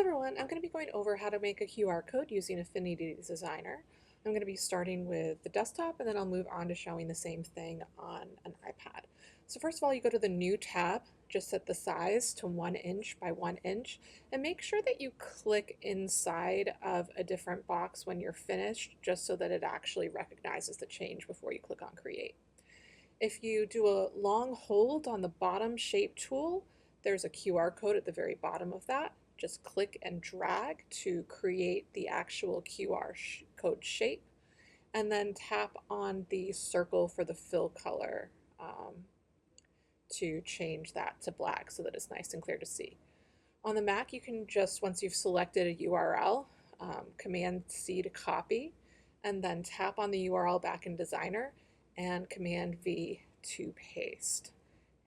everyone, I'm going to be going over how to make a QR code using Affinity Designer. I'm going to be starting with the desktop and then I'll move on to showing the same thing on an iPad. So first of all, you go to the New tab, just set the size to 1 inch by 1 inch, and make sure that you click inside of a different box when you're finished, just so that it actually recognizes the change before you click on Create. If you do a long hold on the bottom shape tool, there's a QR code at the very bottom of that. Just click and drag to create the actual QR code shape, and then tap on the circle for the fill color to change that to black so that it's nice and clear to see. On the Mac, you can just, once you've selected a URL, Command C to copy, and then tap on the URL back in Designer and Command V to paste.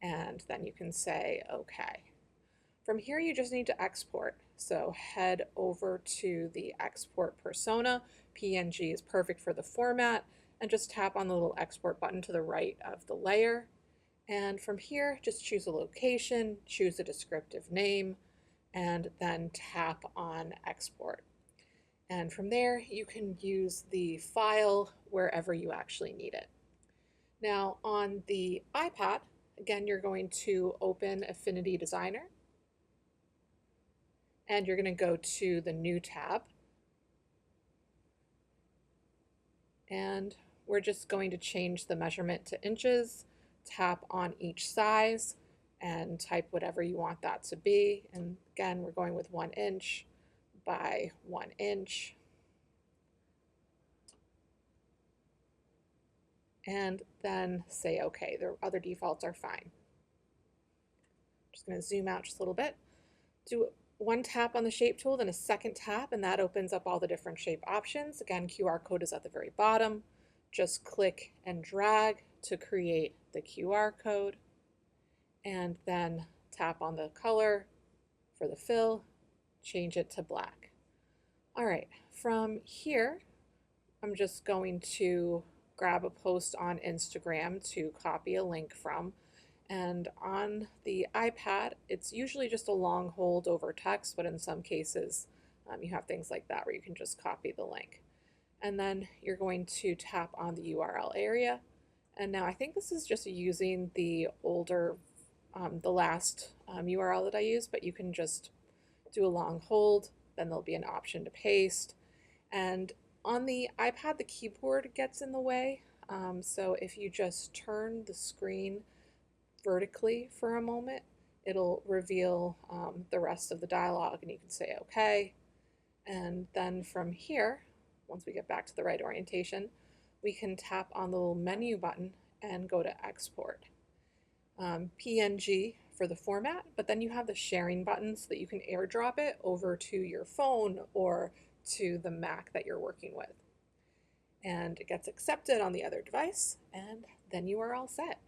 And then you can say OK. From here, you just need to export. So head over to the export persona. PNG is perfect for the format, and just tap on the little export button to the right of the layer. And from here, just choose a location, choose a descriptive name, and then tap on export. And from there, you can use the file wherever you actually need it. Now on the iPad, again, you're going to open Affinity Designer, and you're going to go to the New tab, and we're just going to change the measurement to inches, tap on each size, and type whatever you want that to be. And again, we're going with 1 inch by 1 inch. And then say OK. The other defaults are fine. Just going to zoom out just a little bit. Do one tap on the shape tool, then a second tap, and that opens up all the different shape options. Again, QR code is at the very bottom. Just click and drag to create the QR code, and then tap on the color for the fill, change it to black. All right, from here, I'm just going to grab a post on Instagram to copy a link from. And on the iPad, it's usually just a long hold over text, but in some cases, you have things like that where you can just copy the link. And then you're going to tap on the URL area. And now I think this is just using the older, the last URL that I used, but you can just do a long hold, then there'll be an option to paste. And on the iPad, the keyboard gets in the way. So if you just turn the screen vertically for a moment, it'll reveal the rest of the dialog, and you can say OK. And then from here, once we get back to the right orientation, we can tap on the little menu button and go to export. PNG for the format, but then you have the sharing button so that you can airdrop it over to your phone or to the Mac that you're working with. And it gets accepted on the other device, and then you are all set.